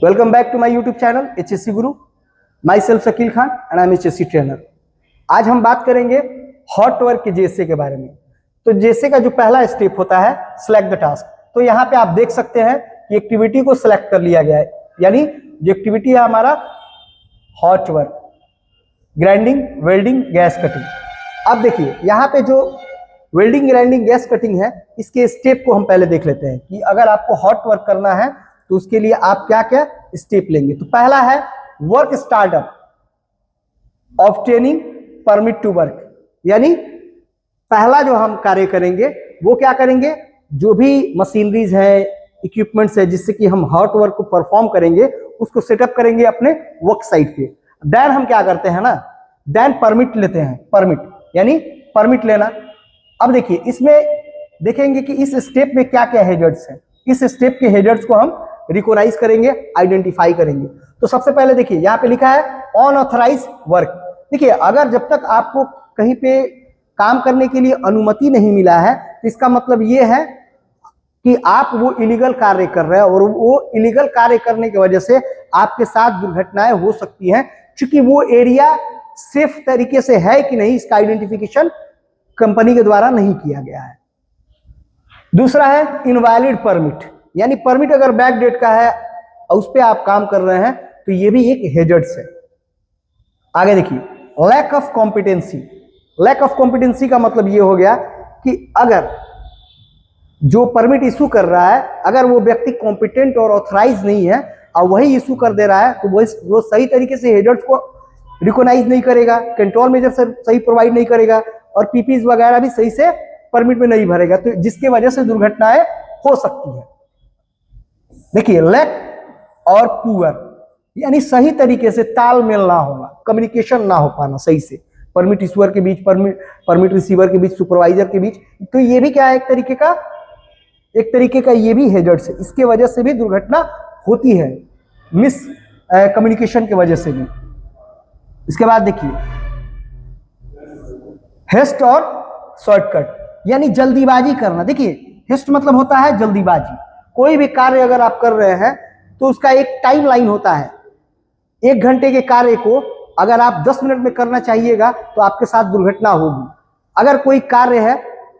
Welcome back to my YouTube channel HSC Guru. Myself Shakil Khan and I am HSC trainer. आज हम बात करेंगे hot work के जेसे के बारे में। तो जेसे का जो पहला स्टेप होता है सिलेक्ट द टास्क। तो यहाँ पे आप देख सकते हैं कि एक्टिविटी को सिलेक्ट कर लिया गया है, यानी जो एक्टिविटी है हमारा hot work, grinding, welding, gas cutting. अब देखिए यहाँ पे जो वेल्डिंग, ग्राइंडिंग, गैस कटिंग है, इसके स्टेप को हम पहले देख लेते हैं कि अगर आपको हॉट वर्क करना है तो उसके लिए आप क्या क्या स्टेप लेंगे। तो पहला है work startup, obtaining permit to work, यानी पहला जो हम कार्य करेंगे वो क्या करेंगे, जो भी मशीनरीज है, इक्विपमेंट्स है जिससे कि हम हॉट वर्क को परफॉर्म करेंगे उसको सेटअप करेंगे अपने वर्क साइट पे। देन हम क्या करते हैं ना, देन परमिट लेते हैं, परमिट यानी परमिट लेना। अब देखिए इसमें देखेंगे कि इस स्टेप में क्या क्या हेजर्ड्स हैं। इस स्टेप के हेजर्ड्स को हम रिकॉग्नाइज करेंगे, आइडेंटिफाई करेंगे। तो सबसे पहले देखिए यहाँ पे लिखा है अनऑथराइज्ड वर्क। देखिए अगर जब तक आपको कहीं पे काम करने के लिए अनुमति नहीं मिला है तो इसका मतलब ये है कि आप वो इलीगल कार्य कर रहे हैं और वो इलीगल कार्य करने की वजह से आपके साथ दुर्घटनाएं हो सकती हैं, क्योंकि वो एरिया सेफ तरीके से है कि नहीं इसका आइडेंटिफिकेशन कंपनी के द्वारा नहीं किया गया है। दूसरा है इनवैलिड परमिट, यानी परमिट अगर बैक डेट का है और उस पर आप काम कर रहे हैं तो ये भी एक हेजर्ड्स है। आगे देखिए lack of competency. Lack of competency का मतलब ये हो गया कि अगर जो परमिट इशू कर रहा है, अगर वो व्यक्ति कॉम्पिटेंट और ऑथराइज नहीं है और वही इशू कर दे रहा है तो वो सही तरीके से हेजर्ड्स को रिकॉग्नाइज नहीं करेगा, कंट्रोल मेजर से सही प्रोवाइड नहीं करेगा और पीपीज वगैरह भी सही से परमिट में नहीं भरेगा, तो जिसकी वजह से दुर्घटनाएं हो सकती है। देखिए लैक और पुअर, यानी सही तरीके से तालमेल ना होना, कम्युनिकेशन ना हो पाना सही से परमिट इशूअर के बीच, परमिट रिसीवर के बीच, सुपरवाइजर के बीच। तो ये भी क्या है, एक तरीके का ये भी हेजर्ड्स है। इसके वजह से भी दुर्घटना होती है, मिस कम्युनिकेशन की वजह से भी। इसके बाद देखिए हेस्ट और शॉर्टकट, यानी जल्दीबाजी करना। देखिए हेस्ट मतलब होता है जल्दीबाजी। कोई भी कार्य अगर आप कर रहे हैं तो उसका एक टाइम लाइन होता है। 1 घंटे के कार्य को अगर आप 10 मिनट में करना चाहिएगा तो आपके साथ दुर्घटना होगी। अगर कोई कार्य है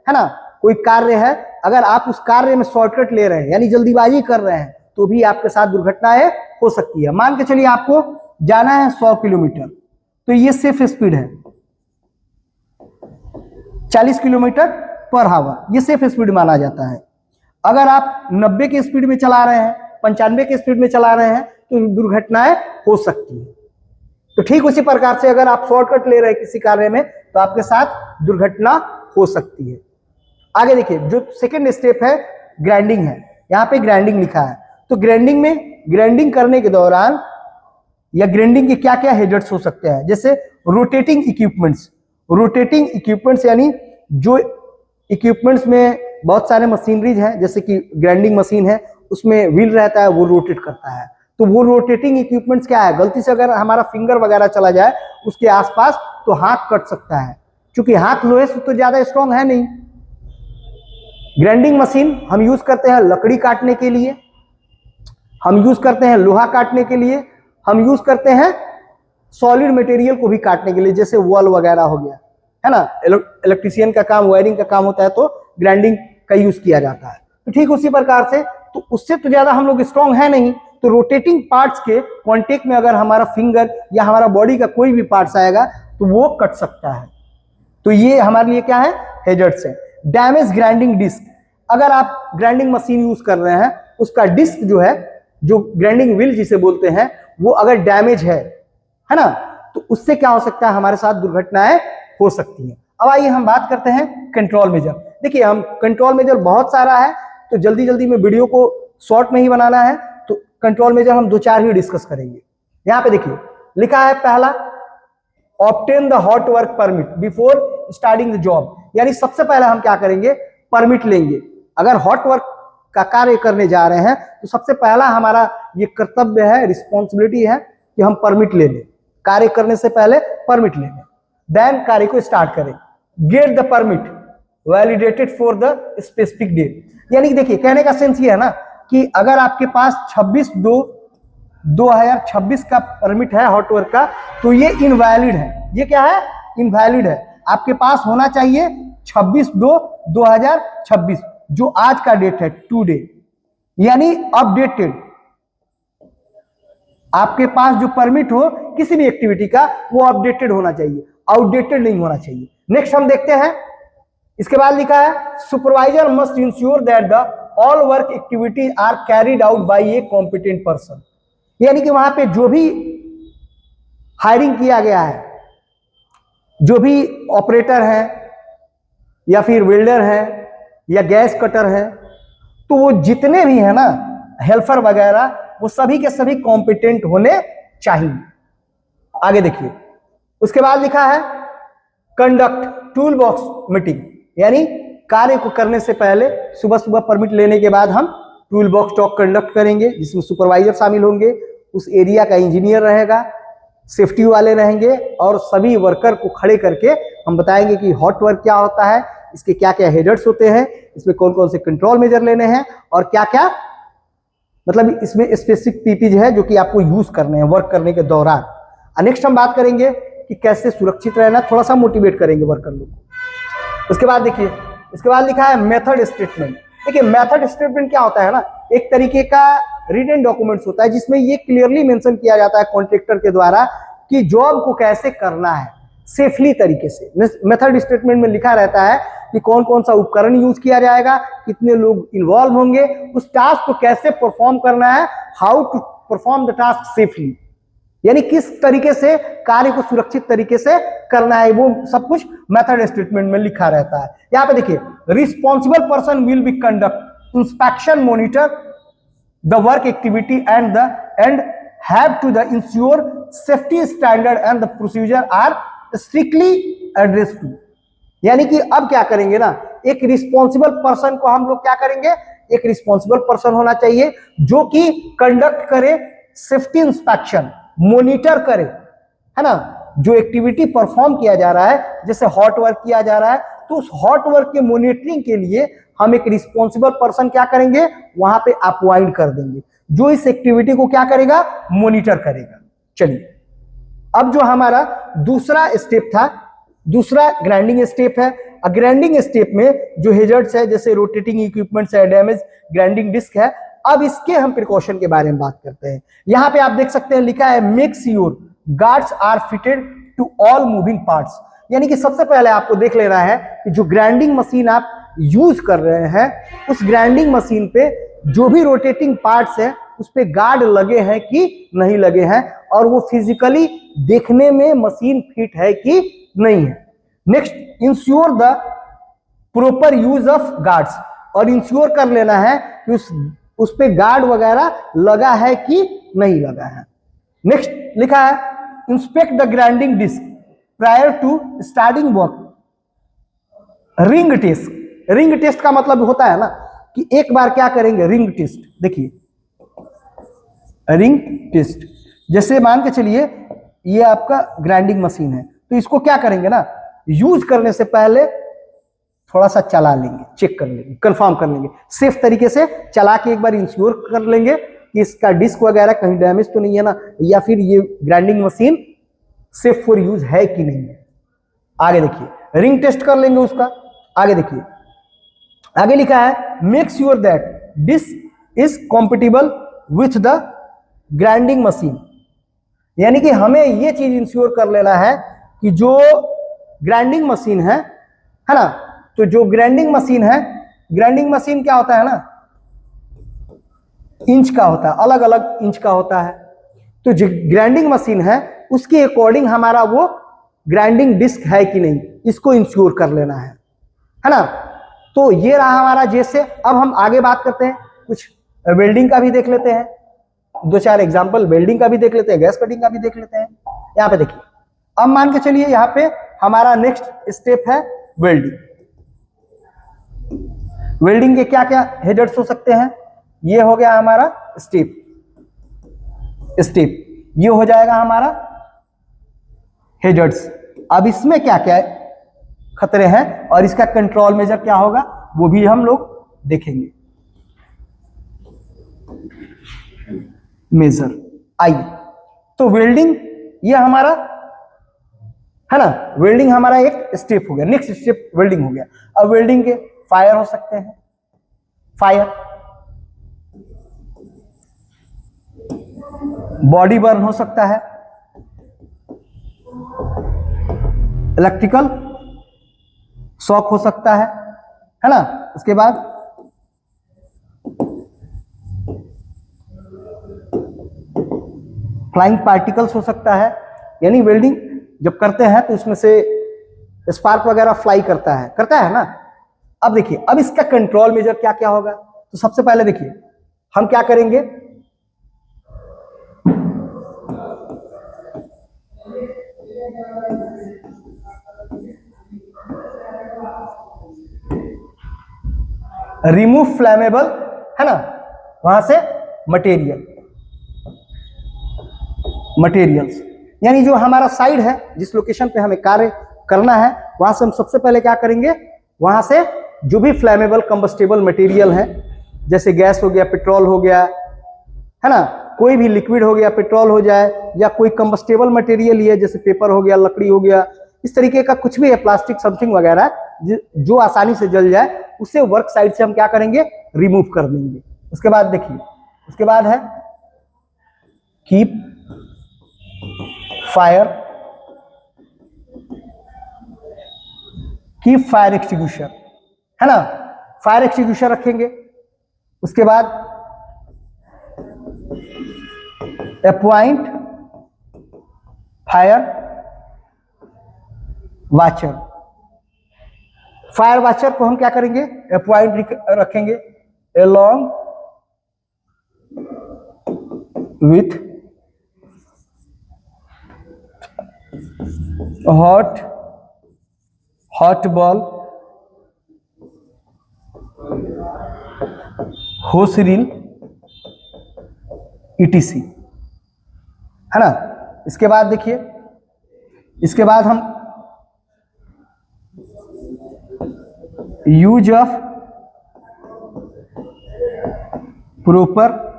ना, कोई कार्य है, अगर आप उस कार्य में शॉर्टकट ले रहे हैं यानी जल्दीबाजी कर रहे हैं तो भी आपके साथ दुर्घटनाएं हो सकती है। मान के चलिए आपको जाना है 100 किलोमीटर, तो ये सेफ स्पीड है 40 किलोमीटर पर आवर, ये सेफ स्पीड माना जाता है। अगर आप 90 की स्पीड में चला रहे हैं, 95 की स्पीड में चला रहे हैं तो दुर्घटनाएं हो सकती है। तो ठीक उसी प्रकार से अगर आप शॉर्टकट ले रहे हैं किसी कार्य में तो आपके साथ दुर्घटना हो सकती है। आगे देखिए जो सेकंड स्टेप है ग्राइंडिंग है, यहाँ पे ग्राइंडिंग लिखा है। तो ग्राइंडिंग में ग्राइंडिंग करने के दौरान या ग्राइंडिंग के क्या क्या हेजर्ड्स हो सकते हैं, जैसे रोटेटिंग इक्विपमेंट्स। रोटेटिंग इक्विपमेंट्स यानी जो इक्विपमेंट्स में बहुत सारे मशीनरीज हैं, जैसे कि ग्राइंडिंग मशीन है उसमें व्हील रहता है, वो रोटेट करता है। तो वो रोटेटिंग इक्विपमेंट्स क्या है, गलती से अगर हमारा फिंगर वगैरह चला जाए उसके आसपास तो हाथ कट सकता है, क्योंकि हाथ लोहे से तो ज्यादा स्ट्रॉन्ग है नहीं। ग्राइंडिंग मशीन हम यूज करते हैं लकड़ी काटने के लिए, हम यूज करते हैं लोहा काटने के लिए, हम यूज करते हैं सॉलिड मटेरियल को भी काटने के लिए, जैसे वॉल वगैरह हो गया, है ना। इलेक्ट्रिशियन का काम, वायरिंग का काम होता है तो ग्राइंडिंग का यूज किया जाता है। तो ठीक उसी प्रकार से, तो उससे तो ज्यादा हम लोग स्ट्रॉन्ग है नहीं, तो रोटेटिंग पार्ट्स के कांटेक्ट में अगर हमारा फिंगर या हमारा बॉडी का कोई भी पार्ट्स आएगा तो वो कट सकता है। तो ये हमारे लिए क्या है, हेजर्ड्स है। डैमेज ग्राइंडिंग डिस्क, अगर आप ग्राइंडिंग मशीन यूज कर रहे हैं उसका डिस्क जो है, जो ग्राइंडिंग व्हील जिसे बोलते हैं, वो अगर डैमेज है ना, तो उससे क्या हो सकता है, हमारे साथ दुर्घटनाएं हो सकती हैं। अब आइए हम बात करते हैं कंट्रोल मेजर। देखिए हम कंट्रोल मेजर बहुत सारा है तो जल्दी जल्दी में वीडियो को शॉर्ट में ही बनाना है, तो कंट्रोल मेजर हम 2-4 ही डिस्कस करेंगे। यहाँ पे देखिए लिखा है पहला obtain the hot work permit before starting the job, यानी सबसे पहले हम क्या करेंगे, परमिट लेंगे। अगर हॉट वर्क का कार्य करने जा रहे हैं तो सबसे पहला हमारा ये कर्तव्य है, रिस्पॉन्सिबिलिटी है कि हम परमिट ले लें। कार्य करने से पहले परमिट ले लें, देन कार्य को स्टार्ट करें। Get the permit validated for the specific date, यानी देखिए कहने का सेंस ये है ना कि अगर आपके पास 26/2 2026 का परमिट है हॉट वर्क का, तो ये इनवैलिड है। ये क्या है? इनवैलिड है। आपके पास होना चाहिए 26/2/2026, जो आज का डेट है, टुडे, यानी अपडेटेड। आपके पास जो परमिट हो किसी भी एक्टिविटी का, वो अपडेटेड होना चाहिए, आउटडेटेड नहीं होना चाहिए। नेक्स्ट हम देखते हैं, इसके बाद लिखा है supervisor must ensure that the all work activities are carried out by a competent person. यानी कि वहां पे जो भी हायरिंग किया गया है, जो भी ऑपरेटर है या फिर वेल्डर है या गैस कटर है, तो वो जितने भी है ना हेल्पर वगैरह, वो सभी के सभी कॉम्पिटेंट होने चाहिए। आगे देखिए, उसके बाद लिखा है कंडक्ट टूल बॉक्स मीटिंग, यानी कार्य को करने से पहले सुबह सुबह परमिट लेने के बाद हम टूल बॉक्स टॉक कंडक्ट करेंगे, जिसमें सुपरवाइजर शामिल होंगे, उस एरिया का इंजीनियर रहेगा, सेफ्टी वाले रहेंगे, और सभी वर्कर को खड़े करके हम बताएंगे कि हॉट वर्क क्या होता है, इसके क्या क्या हेडर्स होते हैं, इसमें कौन कौन से कंट्रोल मेजर लेने हैं, और क्या क्या मतलब इसमें स्पेसिफिक पीपीज है जो कि आपको यूज करने हैं वर्क करने के दौरान। नेक्स्ट हम बात करेंगे कि कैसे सुरक्षित रहना, थोड़ा सा मोटिवेट करेंगे वर्कर लोग को। उसके बाद देखिए, इसके बाद लिखा है मेथड स्टेटमेंट। देखिए मेथड स्टेटमेंट क्या होता है ना, एक तरीके का रिटन डॉक्यूमेंट्स होता है जिसमें ये क्लियरली मेंशन किया जाता है कॉन्ट्रैक्टर के द्वारा कि जॉब को कैसे करना है सेफली तरीके से। मेथड स्टेटमेंट में लिखा रहता है कि कौन कौन सा उपकरण यूज किया जाएगा, कितने लोग इन्वॉल्व होंगे, उस टास्क को कैसे परफॉर्म करना है, how to perform the task safely, यानी किस तरीके से कार्य को सुरक्षित तरीके से करना है, वो सब कुछ मेथड स्टेटमेंट में लिखा रहता है। यहाँ पे देखिए, responsible person will be conduct inspection, monitor the work activity and have to the ensure safety standard and the procedure are strictly adhered to। यानी कि अब क्या करेंगे ना, एक रिस्पॉन्सिबल पर्सन को हम लोग क्या करेंगे, एक रिस्पॉन्सिबल पर्सन होना चाहिए जो कि कंडक्ट करे सेफ्टी इंस्पेक्शन, मॉनिटर करे, है ना, जो एक्टिविटी परफॉर्म किया जा रहा है, जैसे हॉट वर्क किया जा रहा है, तो उस हॉट वर्क के मॉनिटरिंग के लिए हम एक रिस्पॉन्सिबल पर्सन क्या करेंगे, वहां पे अपॉइंट कर देंगे, जो इस एक्टिविटी को क्या करेगा, मॉनिटर करेगा। चलिए, अब जो हमारा दूसरा स्टेप था, दूसरा ग्राइंडिंग स्टेप है। ग्राइंडिंग स्टेप में जो हेजर्ड्स है, जैसे रोटेटिंग इक्विपमेंट्स है, डैमेज ग्राइंडिंग डिस्क है, अब इसके हम प्रिकॉशन के बारे में बात करते हैं। यहां पे आप देख सकते हैं लिखा है make sure guards are fitted to all moving parts. यानी कि सबसे पहले आपको देख लेना है कि जो ग्राइंडिंग मशीन आप यूज कर रहे हैं, उस ग्राइंडिंग मशीन पे जो भी रोटेटिंग पार्ट्स है उस पे गार्ड लगे हैं कि नहीं लगे हैं, और वो फिजिकली देखने में मशीन फिट है कि नहीं है। Next, ensure the proper use of guards, और इंश्योर कर लेना है कि उस पे गार्ड वगैरह लगा है कि नहीं लगा है। नेक्स्ट लिखा है inspect the grinding disc prior to starting work. Ring test, ring test का मतलब होता है ना कि एक बार क्या करेंगे, रिंग टेस्ट। देखिए रिंग टेस्ट, जैसे मान के चलिए ये आपका ग्राइंडिंग मशीन है, तो इसको क्या करेंगे ना, यूज करने से पहले थोड़ा सा चला लेंगे, चेक कर लेंगे, कंफर्म कर लेंगे, सेफ तरीके से चला के एक बार इंश्योर कर लेंगे कि इसका डिस्क वगैरह कहीं डैमेज तो नहीं है ना, या फिर ये grinding machine safe for use है कि नहीं है। आगे देखिए, रिंग टेस्ट कर लेंगे उसका। आगे देखिए, आगे लिखा है make sure that disc is compatible with the grinding machine. यानी कि हमें ये चीज इंश्योर कर लेना है कि जो ग्राइंडिंग मशीन है ना, तो जो ग्राइंडिंग मशीन है, ग्राइंडिंग मशीन क्या होता है ना, इंच का होता है, अलग अलग इंच का होता है। तो जो ग्राइंडिंग मशीन है उसके अकॉर्डिंग हमारा वो ग्राइंडिंग डिस्क है कि नहीं, इसको इंश्योर कर लेना है ना। तो ये रहा हमारा। जैसे अब हम आगे बात करते हैं, कुछ वेल्डिंग का भी देख लेते हैं, दो चार एग्जांपल वेल्डिंग का भी देख लेते हैं, गैस कटिंग का भी देख लेते हैं। यहाँ पे देखिए, अब मान के चलिए यहाँ पे हमारा नेक्स्ट स्टेप है वेल्डिंग। वेल्डिंग के क्या क्या हेडर्स हो सकते हैं, ये हो गया हमारा स्टेप, ये हो जाएगा हमारा हेडर्स। अब इसमें क्या क्या खतरे हैं और इसका कंट्रोल मेजर क्या होगा वो भी हम लोग देखेंगे। मेजर, आइए, तो वेल्डिंग ये हमारा है ना, वेल्डिंग हमारा एक स्टेप हो गया, नेक्स्ट स्टेप वेल्डिंग हो गया। अब वेल्डिंग के फायर हो सकते हैं, फायर, बॉडी बर्न हो सकता है, इलेक्ट्रिकल शॉक हो सकता है ना। उसके बाद फ्लाइंग पार्टिकल्स हो सकता है, यानी वेल्डिंग जब करते हैं तो उसमें से स्पार्क वगैरह फ्लाई करता है ना। अब देखिए, अब इसका कंट्रोल मेजर क्या क्या होगा। तो सबसे पहले देखिए हम क्या करेंगे, रिमूव फ्लैमेबल है ना, वहां से मटेरियल्स, यानी जो हमारा साइड है, जिस लोकेशन पे हमें कार्य करना है, वहां से हम सबसे पहले क्या करेंगे, वहां से जो भी फ्लैमेबल कंबस्टेबल मटेरियल है, जैसे गैस हो गया, पेट्रोल हो गया, है ना, कोई भी लिक्विड हो गया, पेट्रोल हो जाए, या कोई कंबस्टेबल मटेरियल ही है, जैसे पेपर हो गया, लकड़ी हो गया, इस तरीके का कुछ भी है, प्लास्टिक समथिंग वगैरह जो आसानी से जल जाए, उसे वर्क साइड से हम क्या करेंगे, रिमूव कर देंगे। उसके बाद देखिए, उसके बाद है कीप फायर एक्सटिंग्विशर, है ना, फायर एक्सटिंग्विशर रखेंगे। उसके बाद appoint fire watcher, fire watcher को हम क्या करेंगे, अपॉइंट रखेंगे along with hot ball, hose reel, etc, है ना। इसके बाद देखिए, इसके बाद हम use of proper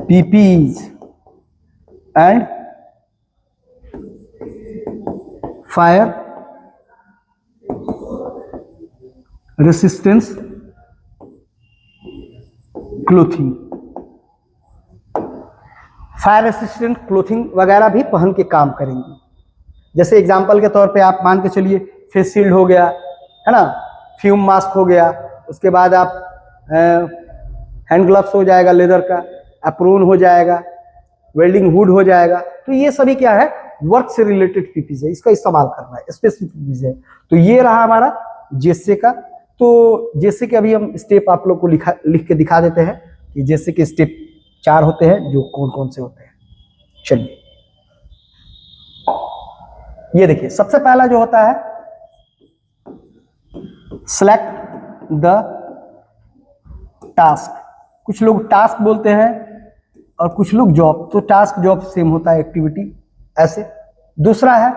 PPEs and fire resistance clothing, fire resistant clothing वगैरह भी पहन के काम करेंगे। जैसे एग्जांपल के तौर पे आप मान के चलिए, फेस शील्ड हो गया, है ना, फ्यूम मास्क हो गया, उसके बाद आप हैंड ग्लव्स हो जाएगा लेदर का, एप्रोन हो जाएगा, वेल्डिंग हुड हो जाएगा। तो ये सभी क्या है, वर्क से रिलेटेड पीपीज है, इसका इस्तेमाल करना है, स्पेसिफिक पीपीज है। तो ये रहा हमारा जेसे का। तो जेसे के अभी हम स्टेप आप लोग को लिख के दिखा देते हैं कि जेसे के स्टेप 4 होते हैं, जो कौन कौन से होते हैं। चलिए ये देखिए, सबसे पहला जो होता है, सेलेक्ट द टास्क। कुछ लोग टास्क बोलते हैं और कुछ लोग जॉब, तो टास्क जॉब सेम होता है, एक्टिविटी ऐसे। दूसरा है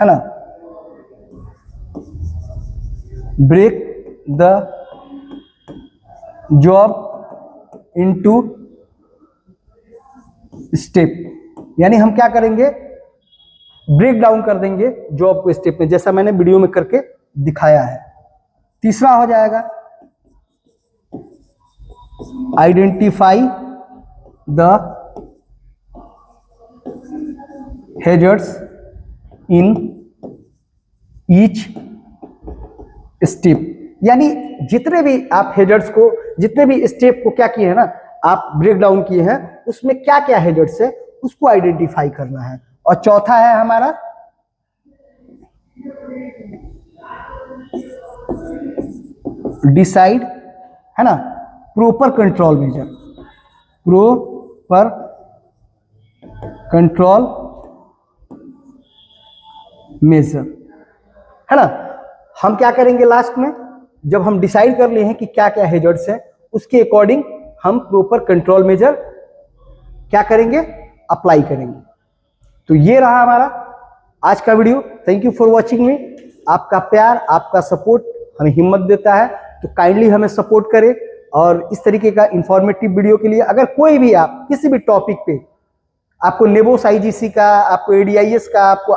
ना, break the job into step, यानी हम क्या करेंगे, ब्रेक डाउन कर देंगे जॉब को स्टेप में, जैसा मैंने वीडियो में करके दिखाया है। तीसरा हो जाएगा identify the hazards in each step, यानी जितने भी आप हैजर्ड्स को, जितने भी स्टेप को क्या किए हैं ना, आप ब्रेक डाउन किए हैं, उसमें क्या क्या हैजर्ड्स है उसको आइडेंटिफाई करना है। और चौथा है हमारा डिसाइड, है ना, proper control measure, proper control measure, है ना। हम क्या करेंगे लास्ट में, जब हम डिसाइड कर लिए हैं कि क्या क्या हैजर्ड्स है, उसके अकॉर्डिंग हम प्रॉपर कंट्रोल मेजर क्या करेंगे, अप्लाई करेंगे। तो ये रहा हमारा आज का video. Thank you for watching मी। आपका प्यार, आपका सपोर्ट हमें हिम्मत देता है, तो काइंडली हमें सपोर्ट करें और इस तरीके का इंफॉर्मेटिव वीडियो के लिए अगर कोई भी आप किसी भी टॉपिक पे, आपको नेबोस आईजीसी का, आपको एडीआईएस का, आपको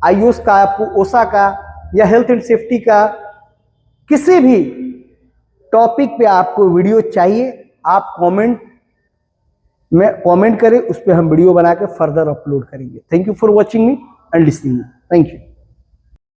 आईओएस का, आपको ओसा का या हेल्थ एंड सेफ्टी का, किसी भी टॉपिक पे आपको वीडियो चाहिए, आप कमेंट करें, उस पर हम वीडियो बना के फर्दर अपलोड करेंगे। Thank you for watching me and listening me. Thank you.